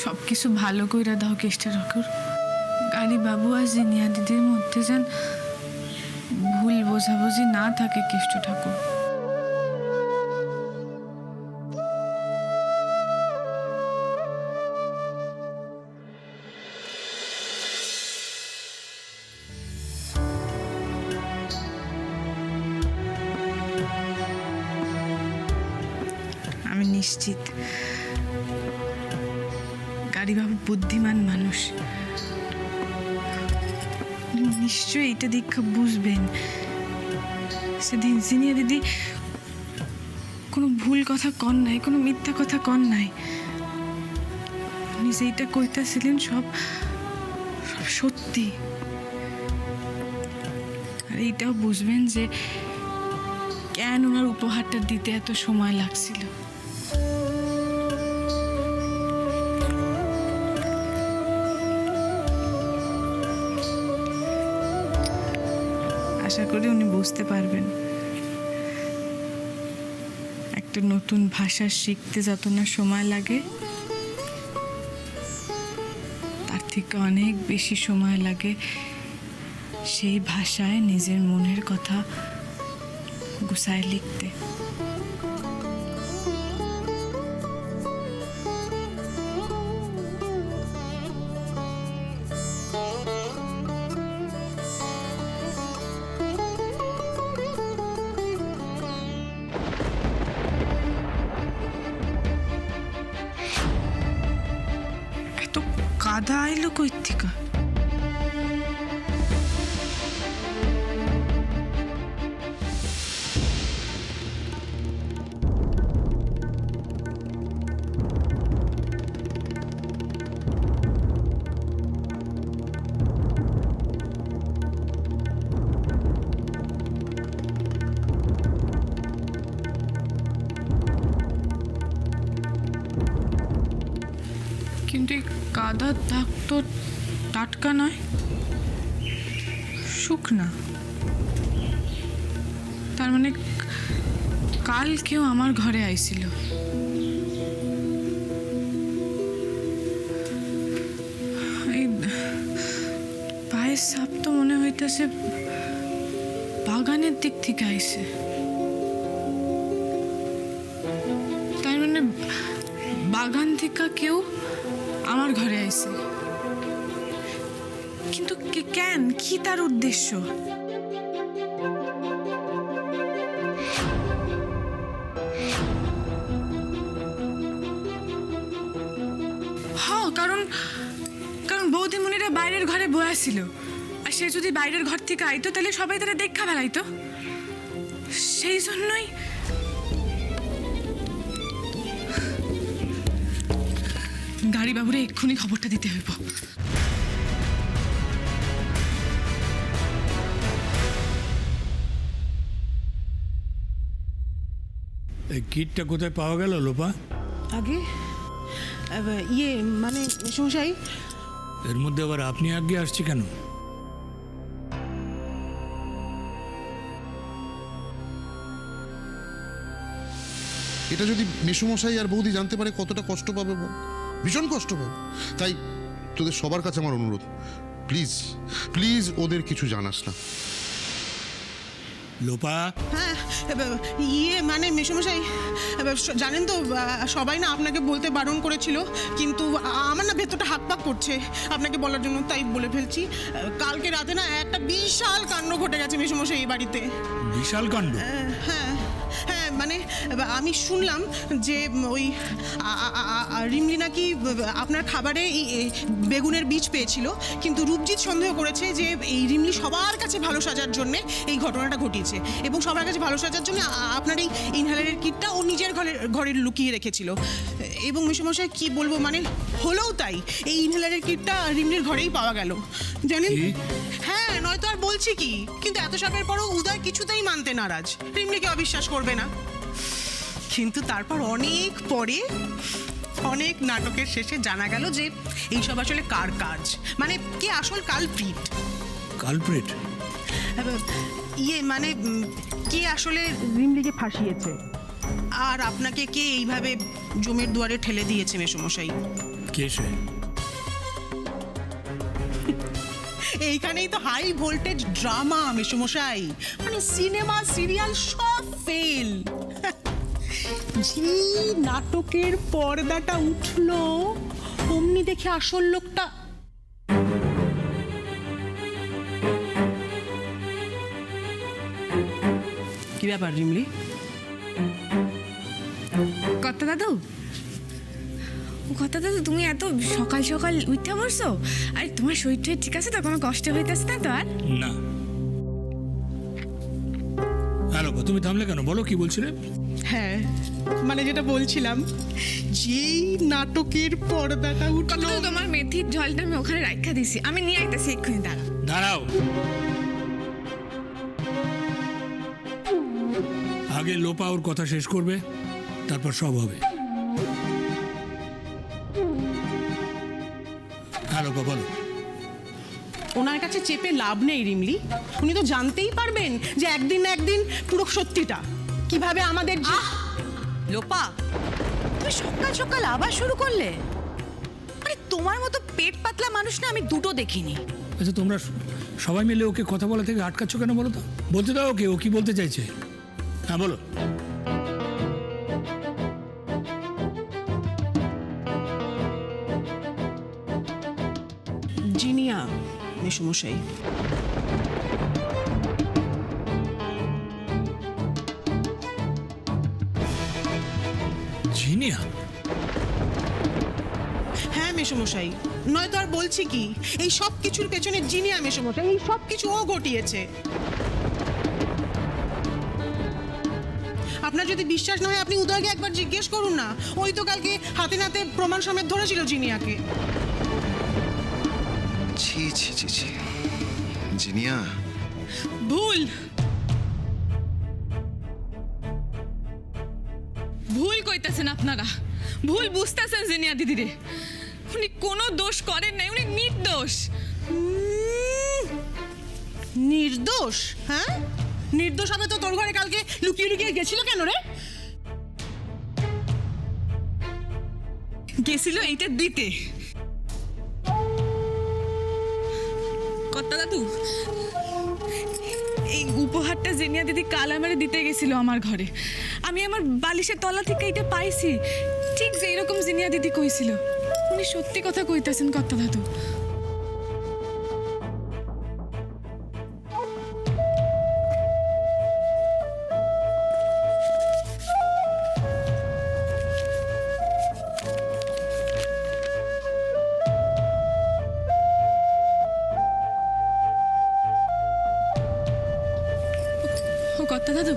সব কিছু ভালো কইরা দাও কেষ্টা ঠাকুর। গাড়ি বাবু আর জিনিয়া দিদির মধ্যে যেন ভুল বোঝাবুঝি না থাকে কেষ্ট ঠাকুর। আমি নিশ্চিত গাড়িবাবু বুদ্ধিমান মানুষ, নিশ্চয়ই এটা দীক্ষা বুঝবেন। সেদিন জিনিয়া দিদি কোনো ভুল কথা কন নাই, কোনো মিথ্যা কথা কন নাই। উনি যেটা কইতাছিলেন সব সত্যি। আর এইটাও বুঝবেন যে কেন ওনার উপহারটা দিতে এত সময় লাগছিল। আশা করি উনি বুঝতে পারবেন একটা নতুন ভাষা শিখতে যত না সময় লাগে তার থেকে অনেক বেশি সময় লাগে সেই ভাষায় নিজের মনের কথা গুছায় লিখতে। এত কাদা আইলো কই থেকে? কিন্তু এই কাদার দাগ তো টাটকা নয়, শুকনা। তার মানে কাল কেউ আমার ঘরে আইছিল। এই পায়ের ছাপ তো মনে হইতেছে বাগানের দিক থেকে আইছে। তার মানে বাগান থেকে কেউ আমার ঘরে আইছে। কিন্তু কেন, কি তার উদ্দেশ্য? কারণ বৌদিমণিরা বাইরের ঘরে বয়া ছিল, আর সে যদি বাইরের ঘর থেকে আইতো তাহলে সবাই তারা দেখা বেড়াইতো। সেই জন্যই গাড়ি বাবুরে এক্ষুনি খবরটা দিতে হইব। এই কিটটা কোথায় পাওয়া গেল লোপা? আগে মানে মেসমশাই, এর মধ্যে আবার আপনি আগে আসছে কেন? এটা যদি মেসোমশাই আর বৌদি জানতে পারে কতটা কষ্ট পাবে, বল, ভীষণ কষ্ট পাবে। তাই তোদের সবার কাছে আমার অনুরোধ, প্লিজ প্লিজ ওদের কিছু জানাস না। লোপা, হ্যাঁ মানে মেসমশাই, জানেন তো সবাই না আপনাকে বলতে বারণ করেছিল, কিন্তু আমার না ভেতরটা হাঁকপাক করছে আপনাকে বলার জন্য, তাই বলে ফেলছি। কালকে রাতে না একটা বিশাল কাণ্ড ঘটে গেছে মেসমশাই এই বাড়িতে। বিশাল কাণ্ড? হ্যাঁ হ্যাঁ, মানে আমি শুনলাম যে ওই রিমলি নাকি আপনার খাবারে এই বেগুনের বীজ পেয়েছিল, কিন্তু রূপজিৎ সন্দেহ করেছে যে এই রিমলি সবার কাছে ভালো সাজার জন্যে এই ঘটনাটা ঘটিয়েছে, এবং সবার কাছে ভালো সাজার জন্য আপনার এই ইনহেলারের কিটটা ও নিজের ঘরে লুকিয়ে রেখেছিল। এবং মেসমশাই কি বলবো, মানে হলেও তাই, এই ইনহেলারের কিটটা রিমলির ঘরেই পাওয়া গেল, জানেন? হ্যাঁ, নয়তো আর বলছি কি, কিন্তু এত সবের পরও উদয় কিছুতেই মানতে নারাজ, রিমলিকে অবিশ্বাস করবে না। কিন্তু তারপর অনেক পরে, অনেক নাটকের শেষে জানা গেল যে এইসব আসলে কার কাজ, মানে কে আসল কালপ্রিট। কালপ্রিট? মানে কে আসলে রিমলিকে ফাঁসিয়েছে, আর আপনাকে কে এইভাবে জমের দুয়ারে ঠেলে দিয়েছে মেসমশাই। কে সে? এইখানেই তো হাই ভোল্টেজ ড্রামা মেসোমশাই, মানে সিনেমা সিরিয়াল সব ফেল। যে নাটকের পর্দাটা উঠলো অমনি দেখে আসল লোকটা। কি ব্যাপার রিমলি? কর্তা দাদু, কর্তা দাদু, তুমি এত সকাল সকাল উঠতে পারছো? আর তোমার শরীরটা ঠিক আছে তো? কোনো কষ্ট হইতেছে না তো আর? না। হ্যালো, তুমি থামলে কেন? বলো, কি বলছিলে? হ্যাঁ, মানে যেটা বলছিলাম, যেই নাটকের পর্দাটা কর্তা উঠলো। দাদু, তোমার মেথির জলটা আমি ওখানে রাখা দিছি, আমি নিয়ে আইতেছি এক্ষুনি, দাঁড়াও। দাঁড়াও, আগে লোপা ওর কথা শেষ করবে, তারপর সব হবে। হ্যালো, বলো। ওনার কাছে চেপে লাভ নেই রিমলি, উনি তো জানতেই পারবেন যে একদিন না একদিন পুরো সত্যিটা কিভাবে আমাদের লোপা, তুমি সকাল সকাল আবার শুরু করলে? আরে তোমার মতো পেট পাতলা মানুষ না আমি দুটো দেখিনি। আচ্ছা, তোমরা সবাই মিলে ওকে কথা বলা থেকে আটকাচ্ছ কেন বলো তো? বলতে দাও ওকে, ও কি বলতে চাইছে। হ্যাঁ, বলো। জিনিয়া মেসোমশাই। জিনিয়া? হ্যাঁ মেসোমশাই, নয়তো আর বলছি কি, এই সব কিছুর পেছনে জিনিয়া মেসোমশাই, এই সব কিছু ও ঘটিয়েছে। আপনার যদি বিশ্বাস না হয় আপনি উদয়কে একবার জিজ্ঞেস করুন না, ওই তো কালকে হাতে নাতে প্রমাণ সমেত ধরেছিল জিনিয়াকে। ছি ছি ছি ছি, জিনিয়া, ভুল ভুল কইতাছেন আপনারা, ভুল বুঝতেছেন জিনিয়া দিদিরে। উনি কোনো দোষ করেন নাই, উনি নির্দোষ। নির্দোষ? হ্যাঁ, নির্দোষ হবে তো তোর ঘরে কালকে লুকিয়ে লুকিয়ে গেছিল কেন রে? গেছিল এইটা দিতে। কর্তা দাদু, এই উপহারটা জেনিয়া দিদি কাল আমারে দিতে গেছিল আমার ঘরে। আমি আমার বালিশের তলা থেকে এটা পাইছি, ঠিক যে এরকম জেনিয়া দিদি কইছিল। উনি সত্যি কথা কইতাছেন কর্তা দাদু। ও কর্তা দাদু,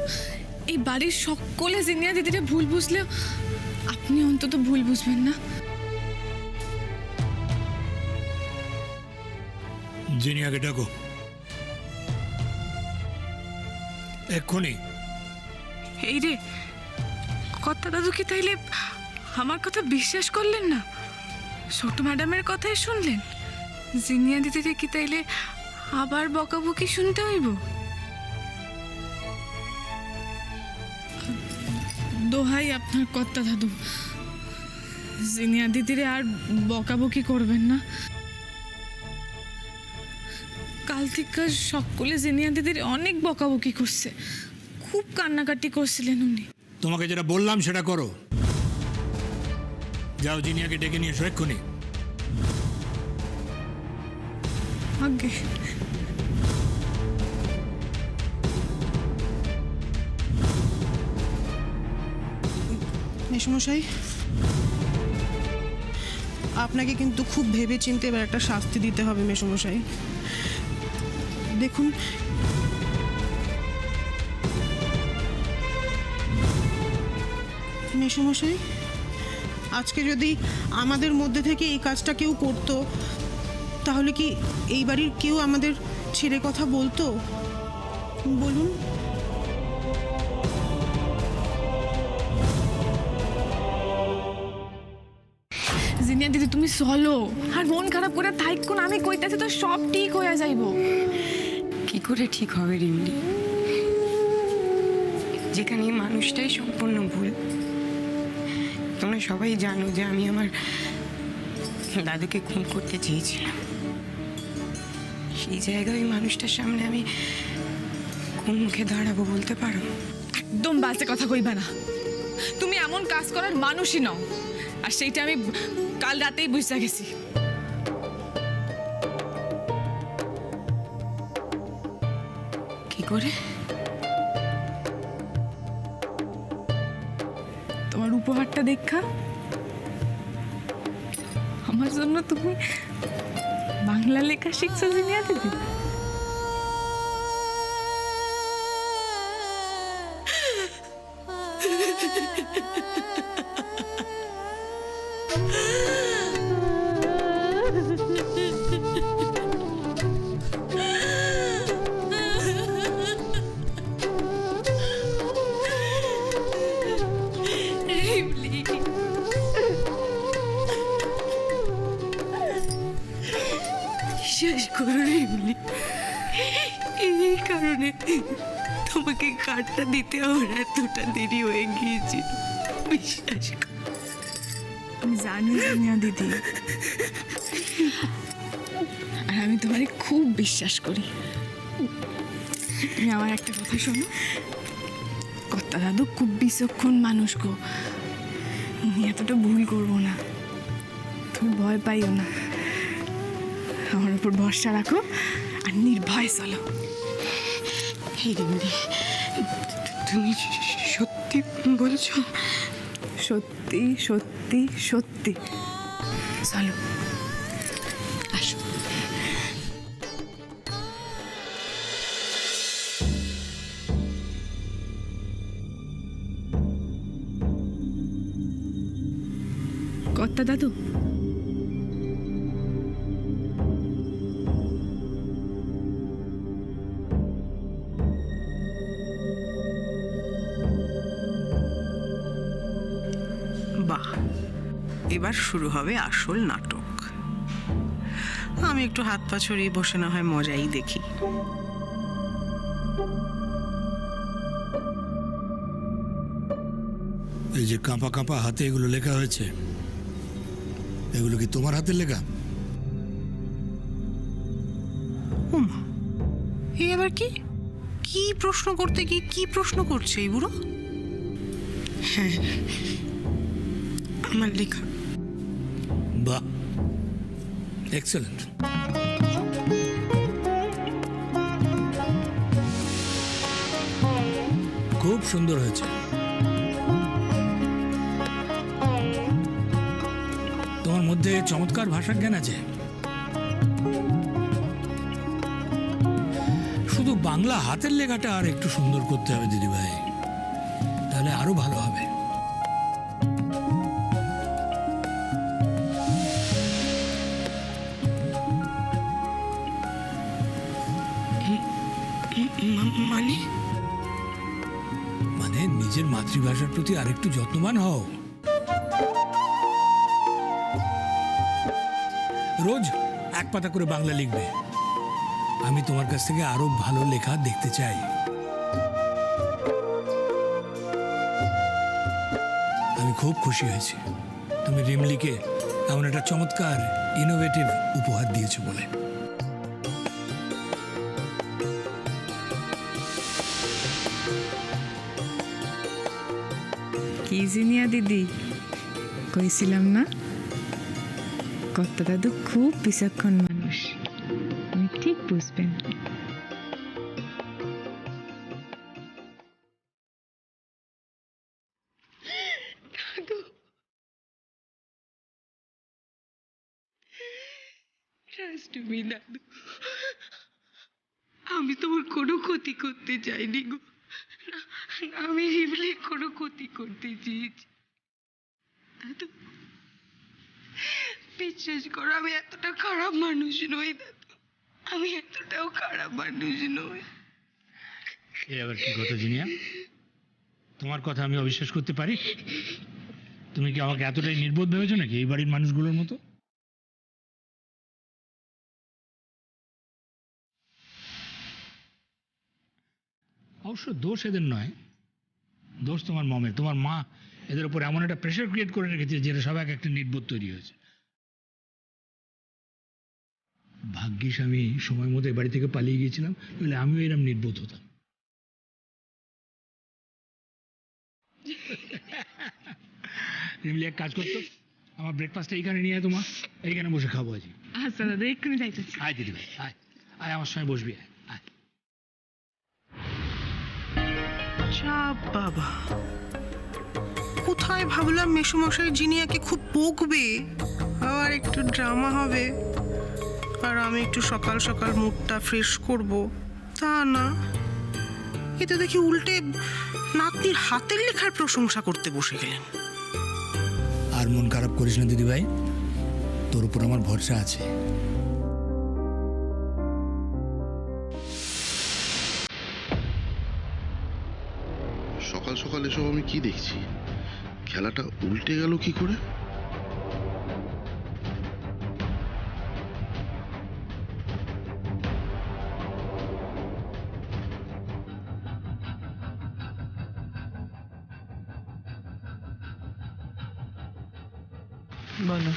এই বাড়ির সকলে জিনিয়া দিদিটা ভুল বুঝলেও আপনি অন্তত ভুল বুঝবেন না। জিনিয়াকে ডাকো এক্ষুনি। এই রে, কর্তা দাদু কি তাইলে আমার কথা বিশ্বাস করলেন না? ছোট ম্যাডামের কথাই শুনলেন? জিনিয়া দিদিকে কি তাইলে আবার বকাবকি শুনতে হইব? দোহাই আপনার কর্তা দাদু, জিনিয়া দিদিরে আর বকাবকি করবেন না। কাল থেকে সকলে জিনিয়া দিদির অনেক বকাবকি করছে, খুব কান্নাকাটি করছিলেন উনি। তোমাকে যেটা বললাম সেটা করো। যাও, জিনিয়াকে ডেকে নিয়ে এসো এক্ষুনি। আগে মেসোমশাই, আপনাকে কিন্তু খুব ভেবে চিন্তে এবার একটা শাস্তি দিতে হবে মেসোমশাই। দেখুন, মেসোমশাই, আজকে যদি আমাদের মধ্যে থেকে এই কাজটা কেউ করতো, তাহলে কি এই বাড়ির কেউ আমাদের ছেড়ে কথা বলতো? বলুন। জিনিয়া দিদি, তুমি চলো, আর মন খারাপ করে থাইকো না। আমি কইতাছি তো সব ঠিক হয়ে যাইব। কি করে ঠিক হবে রিমলি, যেখানে এই মানুষটাই সম্পূর্ণ ভুল? তোমরা সবাই জানো যে আমি আমার দাদুকে খুন করতে চেয়েছিলাম। সেই জায়গায় ওই মানুষটার সামনে আমি কোন মুখে দাঁড়াবো বলতে পারো? একদম বাজে কথা কইবা না। তুমি এমন কাজ করার মানুষই নও, আর সেইটা আমি কাল রাতেই বুঝতে গেছি। কি করে? তোমার উপহারটা দেখা আমার জন্য তুমি বাংলা লেখা শিখছো জিনিয়া দিদি। বিশ্বাস করো রিমলি, এই কারণে তোমাকে কার্ডটা দিতে আমার এতটা দেরি হয়ে গিয়েছিল। বিশ্বাস করো। আমি জানি জিনিয়া দিদি, আর আমি তোমারে খুব বিশ্বাস করি। তুমি আমার একটা কথা শোনো, কর্তা দাদু খুব বিচক্ষণ মানুষ গো, উনি এতটা ভুল করবো না। তুমি ভয় পাইও না, আমার উপর ভরসা রাখো আর নির্ভয়ে চলো। এই রিমলি, তুমি সত্যি বলছো? সত্যি সত্যি সত্যি, চলো আসো। কর্তা দাদু, বাহ, এবার শুরু হবে আসল নাটক। আমি একটু হাত পা ছড়িয়ে বসে না হয় মজাই দেখি। এই যে কাঁপা কাঁপা হাতে এগুলো লেখা হয়েছে, এগুলো কি তোমার হাতের লেখা? এই আবার কি কি প্রশ্ন করতে গিয়ে কি প্রশ্ন করছে এই বুড়ো? হ্যাঁ, আমার লেখা। বাহ, এক্সেলেন্ট। খুব সুন্দর হয়েছে। তোমার মধ্যে চমৎকার ভাষা জ্ঞান আছে। শুধু বাংলা হাতের লেখাটা আর একটু সুন্দর করতে হবে দিদিভাই, তাহলে আরো ভালো হবে। মানে মানে নিজের মাতৃভাষার প্রতি আরেকটু যত্নবান হও। রোজ এক পাতা করে বাংলা লিখবে। আমি তোমার কাছ থেকে আরো ভালো লেখা দেখতে চাই। আমি খুব খুশি হয়েছি তুমি রিমলিকে এমন একটা চমৎকার ইনোভেটিভ উপহার দিয়েছো বলে। কি জিনিয়া দিদি, কইছিলাম না কর্তা দাদু খুব বিচক্ষণ মানুষ, উনি ঠিক বুঝবেন। ট্রাস্ট মি দাদু, আমি তোমার কোনো ক্ষতি করতে চাইনি গো। না, আমি রিমলির কোনো ক্ষতি করতে চেয়েছি। দাদু, বিশ্বাস করো, আমি এতটা খারাপ মানুষ নই দাদু, আমি এতটাও খারাপ মানুষ নই। এ আবার কি কথা জিনিয়া? তোমার কথা আমি অবিশ্বাস করতে পারি? তুমি কি আমাকে এতটাই নির্বোধ ভেবেছো নাকি এই বাড়ির মানুষগুলোর মতো? অবশ্য দোষ এদের নয়, দোষ তোমার মমের। তোমার মা এদের উপর এমন একটা প্রেশার ক্রিয়েট করে রেখেছে যেটা সব একটা নির্বোধ তৈরি হয়েছে। ভাগ্যিস আমি সময় মতো এ বাড়ি থেকে পালিয়ে গিয়েছিলাম, নাহলে আমিও এরম নির্বোধ হতাম। রিমলি এক কাজ করতো, আমার ব্রেকফাস্টটা এইখানে নিয়ে আয়, তোমার এইখানে বসে খাবো আজ। আচ্ছা দাদা, এক্ষুনি যাইতেছি। আয় দিদি ভাই, আয় আয়, আমার সঙ্গে বসবি, আয় আয়। বাবা, কোথায় ভাবলাম মেসোমশাই জিনিয়াকে খুব বকবে, আবার একটু ড্রামা হবে, আর আমি একটু সকাল সকাল মুডটা ফ্রেশ করব, তা না, এতে দেখি উল্টে নাতনির হাতের লেখার প্রশংসা করতে বসে গেলেন। আর মন খারাপ করিস না দিদি ভাই, তোর উপর আমার ভরসা আছে। সকাল সকাল এসব আমি কি দেখছি? খেলাটা উল্টে গেল কি করে? বলো,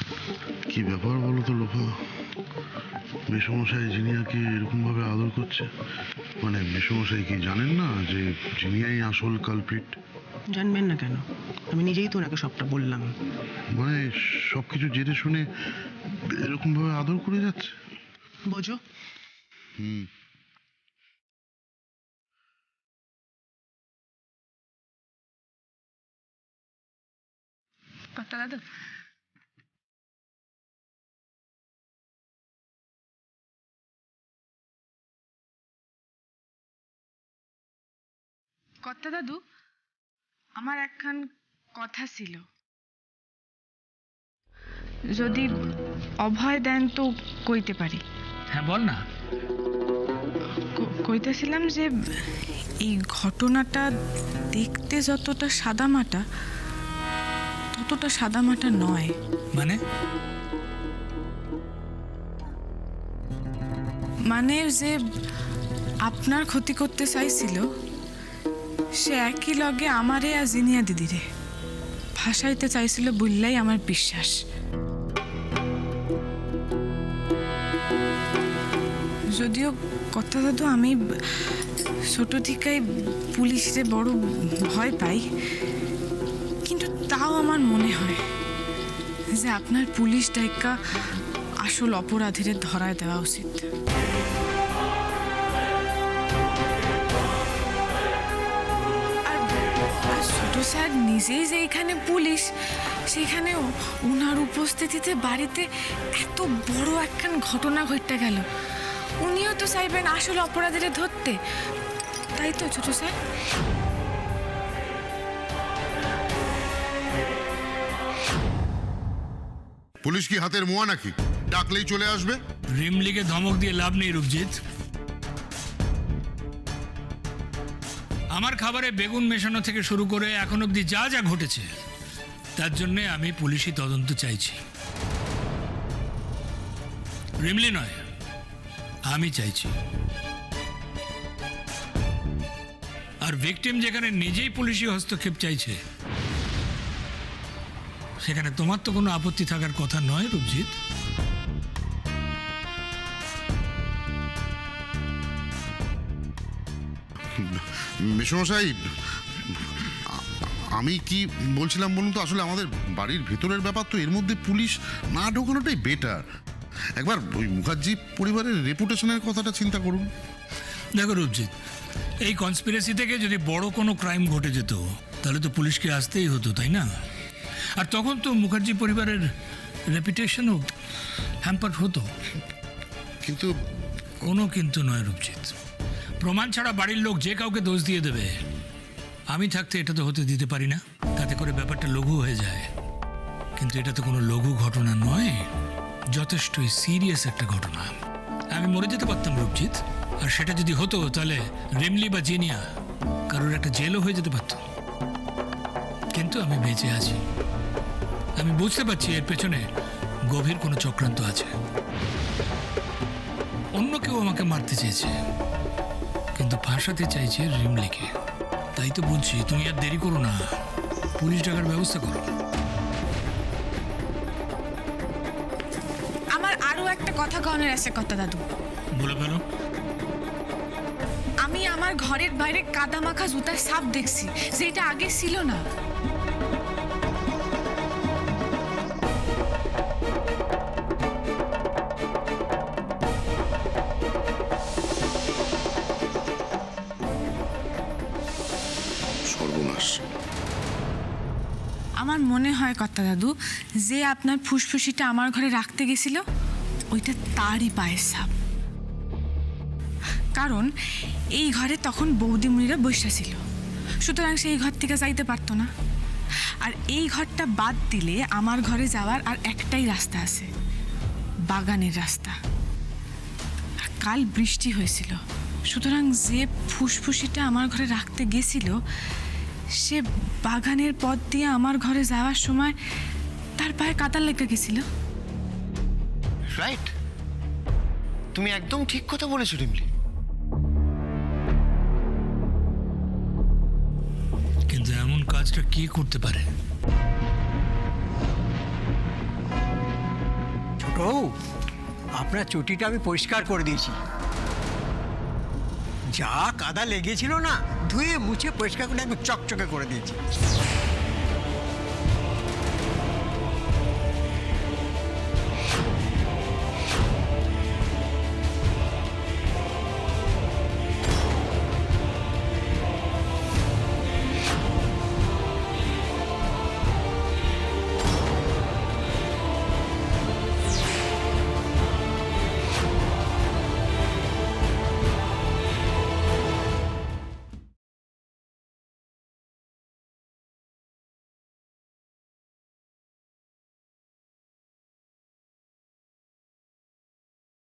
কি ব্যাপার বলো তো লোপা? মেসোমশাই জিনিয়াকে এরকম ভাবে আদর করছে, মানে মেসোমশাই কি জানেন না যে জিনিয়াই আসল কালপ্রিট? জানবেন না কেন? আমি নিজেই তো ওনাকে সবটা বললাম। মানে সবকিছু জেনে শুনে এরকম ভাবে আদর করে যাচ্ছে। বোঝো, হুম। কথা দাদা, কথা দাদু, আমার একখান কথা ছিল, যদি অভয় দেন তো কইতে পারি। হ্যাঁ বল না। কইতেছিলাম যে এই ঘটনাটা দেখতে যতটা সাদামাটা, ততটা সাদামাটা নয়। মানে যে আপনার ক্ষতি করতে চাইছিল, সে একই লগে আমারে আর জিনিয়া দিদিরে ভাসাইতে চাইছিল বললাই আমার বিশ্বাস। যদিও কথা দাদু, আমি ছোট থেকেই পুলিশে বড় ভয় পাই, কিন্তু তাও আমার মনে হয় যে আপনার পুলিশ ডাইকা আসল অপরাধীদের ধরায় দেওয়া উচিত। আর ছোট স্যার নিজেই যে এখানে পুলিশ, সেখানেও ওনার উপস্থিতিতে বাড়িতে এত বড় একখান ঘটনা ঘটতে গেল, উনিও তো চাইবেন আসল অপরাধীদের ধরতে, তাই তো ছোট স্যার? পুলিশ কি হাতের মোয়া নাকি? ডাকলেই চলে আসবে? রিমলিকে ধমক দিয়ে লাভ নেই রূপজিৎ। আমার খাবারে বেগুন মেশানো থেকে শুরু করে এখন অবধি যা যা ঘটেছে, তার জন্য আমি পুলিশি তদন্ত চাইছি। রিমলি নয়, আমি চাইছি। আর ভিকটিম যেখানে নিজেই পুলিশি হস্তক্ষেপ চাইছে, সেখানে তোমার তো কোনো আপত্তি থাকার কথা নয় রূপজিৎ। মেসোমশাই, আমি কি বলছিলাম বলুন তো, আসলে আমাদের বাড়ির ভেতরের ব্যাপার তো, এর মধ্যে পুলিশ না ঢোকানোটাই বেটার। একবার ওই মুখার্জি পরিবারের রেপুটেশনের কথাটা চিন্তা করুন। দেখো রূপজিৎ, এই কনস্পিরেসি থেকে যদি বড় কোনো ক্রাইম ঘটে যেত, তাহলে তো পুলিশকে আসতেই হতো, তাই না? আর তখন তো মুখার্জি পরিবারের রেপুটেশনও হ্যাম্পার হতো। কিন্তু কোনো কিন্তু নয় রূপজিৎ, প্রমাণ ছাড়া বাড়ির লোক যে কাউকে দোষ দিয়ে দেবে। আমি থাকতে এটা তো হতে দিতে পারি না, তাতে করে ব্যাপারটা লঘু হয়ে যায়। কিন্তু এটা তো কোনো লঘু ঘটনা নয়, যথেষ্টই সিরিয়াস একটা ঘটনা। আমি মরে যেতে পারতাম রূপজিৎ, আর সেটা যদি হতো তাহলে রিমলি বা জিনিয়া কারোর একটা জেলও হয়ে যেতে পারত। কিন্তু আমি বেঁচে আছি। আমি বুঝতে পারছি এর পেছনে গভীর কোনো চক্রান্ত আছে। অন্য কেউ আমাকে মারতে চেয়েছে, কিন্তু ফাঁসাতে চাইছে রিমলিকে। তাই তো বলছি, তুমি আর দেরি করো না, পুলিশ ডাকার ব্যবস্থা করো। আমার আরো একটা কথা কনের আছে কথা দাদু। বলে ফেলো। আমি আমার ঘরের বাইরে কাদা মাখা জুতার ছাপ দেখছি, যেটা আগে ছিল না। সর্বনাশ। আমার মনে হয় কর্তা দাদু, যে আপনার ফুসফুসিটা আমার ঘরে রাখতে গেছিল ওইটা তারই পায়ের ছাপ। কারণ এই ঘরে তখন বৌদিমুনিরা বৈশা ছিল, সুতরাং সেই ঘর থেকে যাইতে পারতো না। আর এই ঘরটা বাদ দিলে আমার ঘরে যাওয়ার আর একটাই রাস্তা আছে, বাগানের রাস্তা। আর কাল বৃষ্টি হয়েছিল, সুতরাং যে ফুসফুসিটা আমার ঘরে রাখতে গেছিল সে বাগানের পথ দিয়ে আমার ঘরে যাওয়ার সময় তার পায়ে কাদার লেগে গেছিল। রাইট, তুমি একদম ঠিক কথা বলেছো রিমলি। কিন্তু এমন কাজটা কে করতে পারে? ছোট, আপনার চটিটা আমি পরিষ্কার করে দিয়েছি। যা কাদা লেগেছিল না, ধুয়ে মুছে পরিষ্কার করে একদম চকচকে করে দিয়েছি।